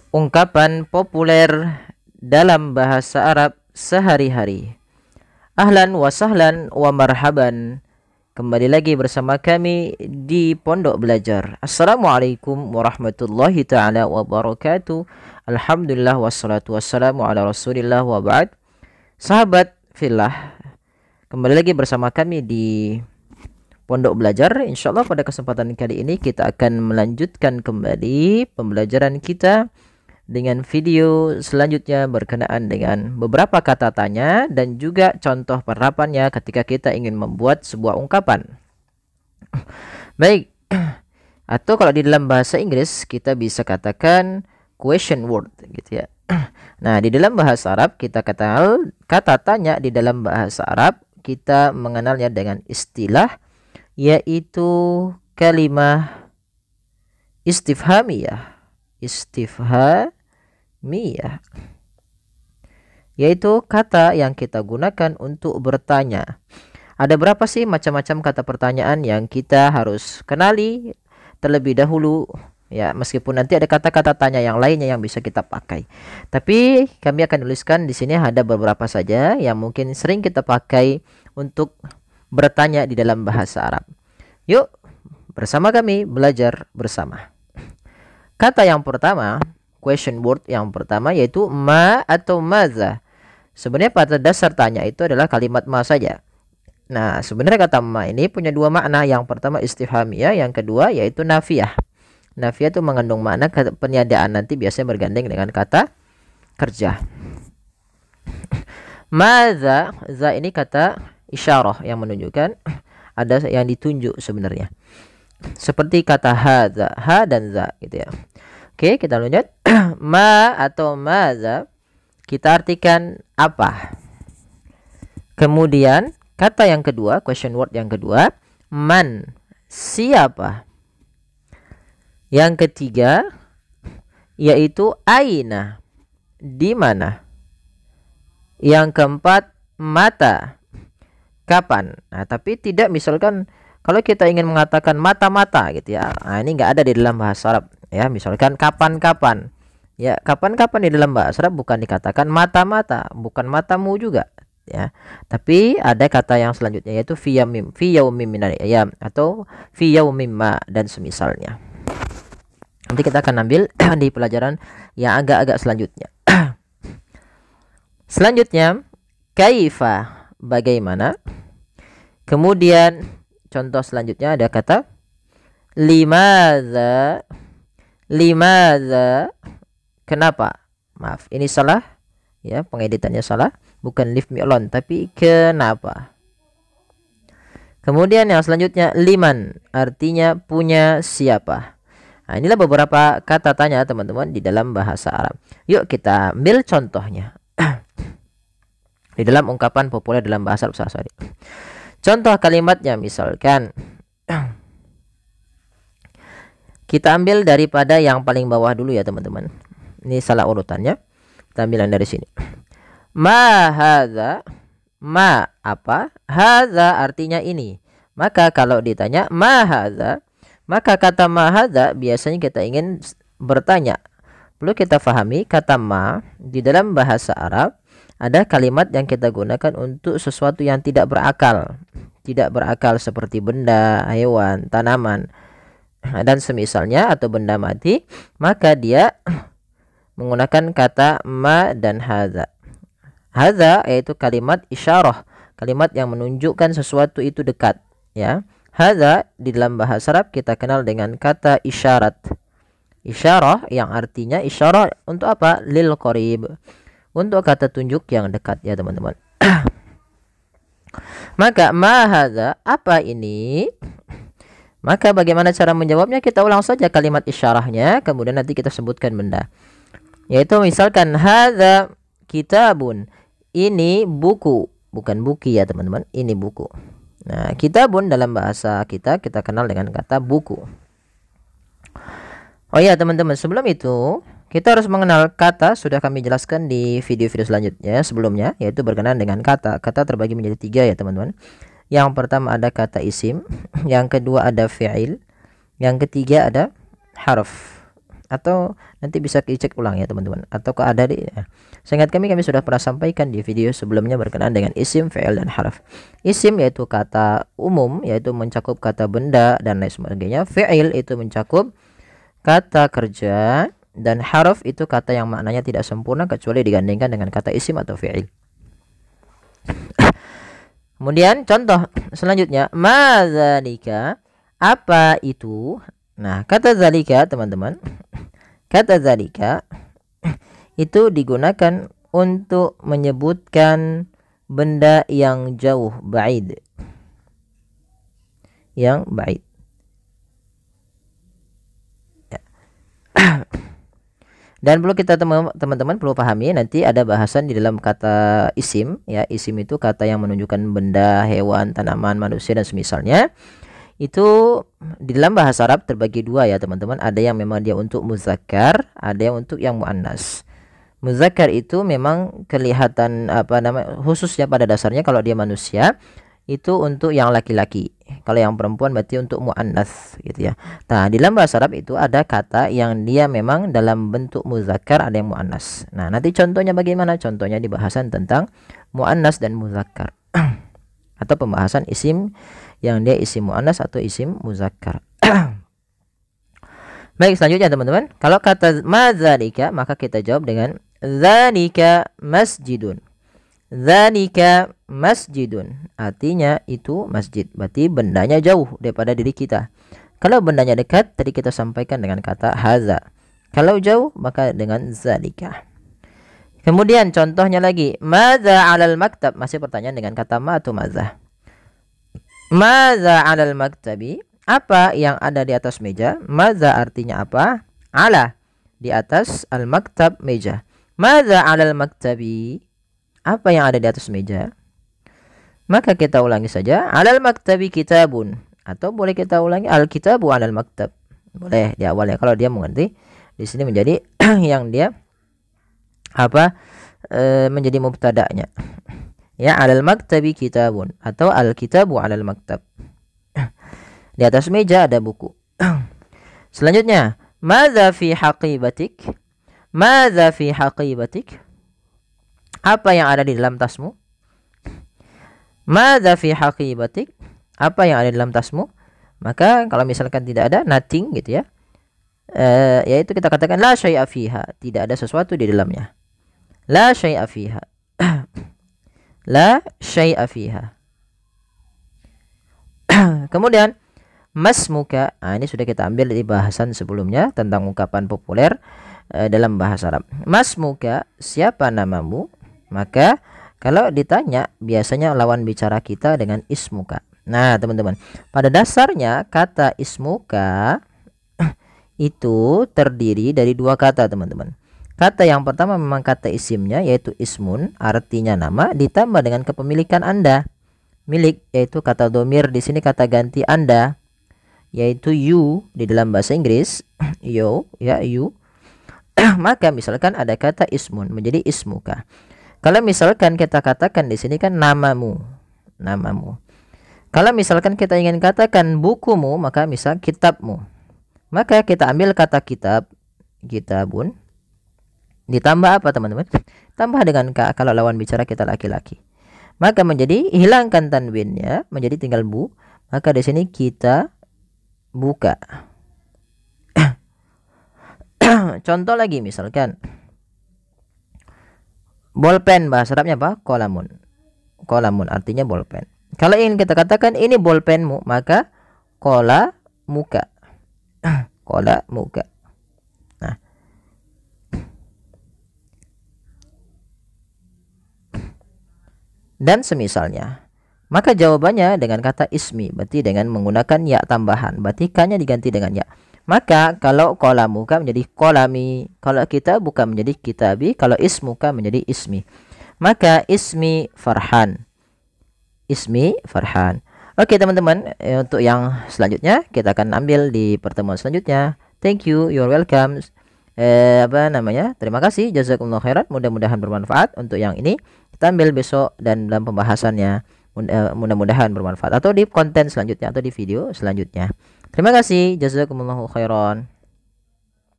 ungkapan populer dalam bahasa Arab sehari-hari. Ahlan wa sahlan wa marhaban. Kembali lagi bersama kami di Pondok Belajar. Assalamualaikum warahmatullahi taala wabarakatuh. Alhamdulillah wassalatu wassalamu ala Rasulillah wa ba'd. Sahabat fillah, kembali lagi bersama kami di Pondok Belajar. Insyaallah pada kesempatan kali ini kita akan melanjutkan kembali pembelajaran kita dengan video selanjutnya berkenaan dengan beberapa kata tanya dan juga contoh penerapannya ketika kita ingin membuat sebuah ungkapan. Baik, atau kalau di dalam bahasa Inggris kita bisa katakan question word gitu ya. Nah, di dalam bahasa Arab kita kenal kata tanya. Di dalam bahasa Arab kita mengenalnya dengan istilah, yaitu kalimah istifhamiyah. Istifhamiyah, yaitu kata yang kita gunakan untuk bertanya. Ada berapa sih macam-macam kata pertanyaan yang kita harus kenali terlebih dahulu ya, meskipun nanti ada kata-kata tanya yang lainnya yang bisa kita pakai. Tapi kami akan tuliskan di sini ada beberapa saja yang mungkin sering kita pakai untuk bertanya di dalam bahasa Arab. Yuk bersama kami belajar bersama. Kata yang pertama, question word yang pertama, yaitu ma atau maza. Sebenarnya pada dasar tanya itu adalah kalimat ma saja. Nah, sebenarnya kata ma ini punya dua makna. Yang pertama istifhamiyah, yang kedua yaitu nafiyah. Nafiyah itu mengandung makna peniadaan, nanti biasanya bergandeng dengan kata kerja. Maza, za ini kata isyarah yang menunjukkan ada yang ditunjuk sebenarnya. Seperti kata hadza, ha dan za gitu ya. Oke, kita lanjut. Ma atau maza kita artikan apa. Kemudian kata yang kedua, question word yang kedua, man, siapa. Yang ketiga yaitu aina, di mana. Yang keempat mata, kapan. Nah, tapi tidak misalkan kalau kita ingin mengatakan mata-mata gitu ya. Nah, ini enggak ada di dalam bahasa Arab ya. Misalkan kapan-kapan. Ya, kapan-kapan di dalam bahasa Arab bukan dikatakan mata-mata, bukan matamu juga ya. Tapi ada kata yang selanjutnya yaitu fi yaumin minal ayyam atau fi yaumin ma dan semisalnya. Nanti kita akan ambil di pelajaran yang agak-agak selanjutnya. Selanjutnya, kaifa, bagaimana. Kemudian contoh selanjutnya ada kata limadza. Limadza, kenapa? Maaf, ini salah ya, pengeditannya salah, bukan leave me alone tapi kenapa. Kemudian yang selanjutnya liman, artinya punya siapa. Nah, inilah beberapa kata tanya teman-teman di dalam bahasa Arab. Yuk kita ambil contohnya. Di dalam ungkapan populer dalam bahasa Arab. Sorry. Contoh kalimatnya misalkan kita ambil daripada yang paling bawah dulu ya teman-teman. Ini salah urutannya. Kita ambil yang dari sini. Ma hadza, ma apa? Hadza artinya ini. Maka kalau ditanya ma hadza, maka kata ma hadza biasanya kita ingin bertanya. Perlu kita pahami kata ma di dalam bahasa Arab ada kalimat yang kita gunakan untuk sesuatu yang tidak berakal. Tidak berakal seperti benda, hewan, tanaman dan semisalnya, atau benda mati, maka dia menggunakan kata ma dan hadza. Hadza yaitu kalimat isyarah, kalimat yang menunjukkan sesuatu itu dekat ya. Hadza di dalam bahasa Arab kita kenal dengan kata isyarat. Isyarah yang artinya isyarah untuk apa? Lil qarib, untuk kata tunjuk yang dekat ya teman-teman. Maka ma hadza, apa ini? Maka bagaimana cara menjawabnya? Kita ulang saja kalimat isyarahnya, kemudian nanti kita sebutkan benda. Yaitu misalkan hadza kitabun, ini buku, bukan buki ya teman-teman, ini buku. Nah, kitabun dalam bahasa kita kenal dengan kata buku. Oh ya teman-teman, sebelum itu kita harus mengenal kata. Sudah kami jelaskan di video-video selanjutnya sebelumnya, yaitu berkenaan dengan kata. Kata terbagi menjadi 3 ya teman-teman. Yang pertama ada kata isim, yang kedua ada fi'il, yang ketiga ada harf. atau nanti bisa dicek ulang ya teman-teman, atau ada di seingat kami sudah pernah sampaikan di video sebelumnya berkenaan dengan isim, fi'il dan harf. Isim yaitu kata umum, yaitu mencakup kata benda dan lain sebagainya. Fi'il itu mencakup kata kerja, dan harf itu kata yang maknanya tidak sempurna kecuali digandingkan dengan kata isim atau fi'il. Kemudian contoh selanjutnya, madzalika, apa itu? Nah, kata zalika teman-teman, kata zalika itu digunakan untuk menyebutkan benda yang jauh, ba'id, yang ba'id. Dan perlu kita teman-teman perlu pahami, nanti ada bahasan di dalam kata isim ya. Isim itu kata yang menunjukkan benda, hewan, tanaman, manusia dan semisalnya. Itu di dalam bahasa Arab terbagi dua ya teman-teman. Ada yang memang dia untuk muzakkar, ada yang untuk yang muannas. Muzakkar itu memang kelihatan khususnya pada dasarnya kalau dia manusia itu untuk yang laki-laki. Kalau yang perempuan berarti untuk muannats gitu ya. Nah, di dalam bahasa Arab itu ada kata yang dia memang dalam bentuk muzakkar, ada yang muannas. Nah, nanti contohnya bagaimana? Contohnya di bahasan tentang muannas dan muzakkar. Atau pembahasan isim yang dia isim muannas atau isim muzakkar. Baik, selanjutnya teman-teman, kalau kata madzalika maka kita jawab dengan dzalika masjidun. Dzalika masjidun, artinya itu masjid, berarti bendanya jauh daripada diri kita. Kalau bendanya dekat tadi kita sampaikan dengan kata haza, kalau jauh maka dengan zalika. Kemudian contohnya lagi, madza 'alal maktab, masih pertanyaan dengan kata ma atau madza. Madza 'alal maktabi, apa yang ada di atas meja? Madza artinya apa? Ala, di atas, al maktab meja. Madza 'alal maktabi, apa yang ada di atas meja? Maka kita ulangi saja, alal maktabi kitabun, atau boleh kita ulangi al kitabu alal maktab. Boleh di awal ya, kalau dia mengerti. Di sini menjadi yang dia menjadi mubtada'nya. Ya, alal maktabi kitabun atau al kitabu alal maktab. Di atas meja ada buku. Selanjutnya, madza fi haqibatik? Madza fi haqibatik? Apa yang ada di dalam tasmu? Madza fi haqibatik? Apa yang ada di dalam tasmu? Maka kalau misalkan tidak ada, nothing gitu ya. Yaitu kita katakan la syai'a fiha, tidak ada sesuatu di dalamnya. La syai'a fiha. La syai'a fiha. Kemudian masmuka, ini sudah kita ambil di bahasan sebelumnya tentang ungkapan populer dalam bahasa Arab. Masmuka, siapa namamu? Maka kalau ditanya biasanya lawan bicara kita dengan ismuka. Nah teman-teman, pada dasarnya kata ismuka itu terdiri dari dua kata teman-teman. Kata yang pertama memang kata isimnya, yaitu ismun, artinya nama, ditambah dengan kepemilikan Anda. Milik yaitu kata domir, di sini kata ganti Anda, yaitu you di dalam bahasa Inggris. You ya, you. Maka misalkan ada kata ismun menjadi ismuka. Kalau misalkan kita katakan di sini kan namamu, namamu. Kalau misalkan kita ingin katakan bukumu, maka misal kitabmu. Maka kita ambil kata kitab, kitabun, ditambah apa teman-teman? Tambah dengan ka kalau lawan bicara kita laki-laki. Maka menjadi hilangkan tanwinnya, menjadi tinggal bu. Maka di sini kita buka. Contoh lagi misalkan bolpen, bahasa Arabnya apa? Kolamun. Kolamun artinya bolpen. Kalau ingin kita katakan ini bolpenmu, maka kola muka. Kola muka. Nah. Dan semisalnya. Maka jawabannya dengan kata ismi, berarti dengan menggunakan ya tambahan, berarti ka-nya diganti dengan ya. Maka kalau kolamuka menjadi kolami, kalau kita bukan menjadi kitabi, kalau ismuka menjadi ismi. Maka ismi Farhan. Ismi Farhan. Oke teman-teman, untuk yang selanjutnya kita akan ambil di pertemuan selanjutnya. Thank you, you're welcome. Terima kasih, jazakumullah khairan. Mudah-mudahan bermanfaat. Untuk yang ini kita ambil besok dan dalam pembahasannya mudah-mudahan bermanfaat, atau di konten selanjutnya atau di video selanjutnya. Terima kasih, jazakumullahu khairan.